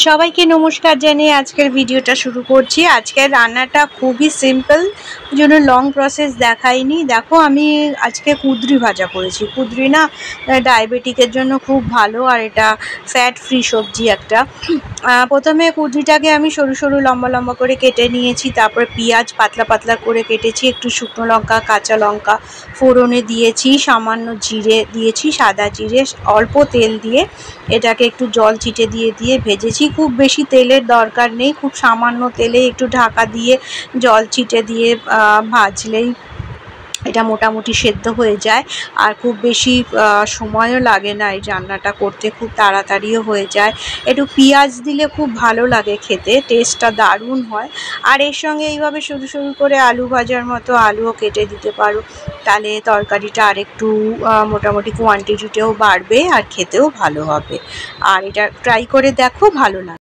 সবাইকে নমস্কার জানিয়ে আজকের ভিডিওটা শুরু করছি। আজকের রান্নাটা খুবই সিম্পল, জন্য লং প্রসেস দেখাইনি। দেখো আমি আজকে কুঁদরি ভাজা করেছি। কুঁদরি না ডায়াবেটিকের জন্য খুব ভালো, আর এটা ফ্যাট ফ্রি সবজি একটা। প্রথমে কুঁদরিটাকে আমি সরু সরু লম্বা লম্বা করে কেটে নিয়েছি, তারপর পেঁয়াজ পাতলা পাতলা করে কেটেছি, একটু শুকনো লঙ্কা কাঁচা লঙ্কা ফোড়নে দিয়েছি, সামান্য জিরে দিয়েছি, সাদা জিরে, অল্প তেল দিয়ে এটাকে একটু জল ছিটে দিয়ে ভেজেছি। খুব বেশি তেলের দরকার নেই, খুব সামান্য তেলে একটু ঢাকা দিয়ে জল ছিটে দিয়ে ভাজলেই এটা মোটামুটি সেদ্ধ হয়ে যায়। আর খুব বেশি সময়ও লাগে না এই রান্নাটা করতে, খুব তাড়াতাড়িও হয়ে যায়। একটু পেঁয়াজ দিলে খুব ভালো লাগে খেতে, টেস্টটা দারুণ হয়। আর এর সঙ্গে এইভাবে সরু সরু করে আলু ভাজার মতো আলুও কেটে দিতে পারো, তাহলে তরকারিটা আরেকটু মোটামুটি কোয়ান্টিটিতেও বাড়বে আর খেতেও ভালো হবে। আর এটা ট্রাই করে দেখো, ভালো লাগবে।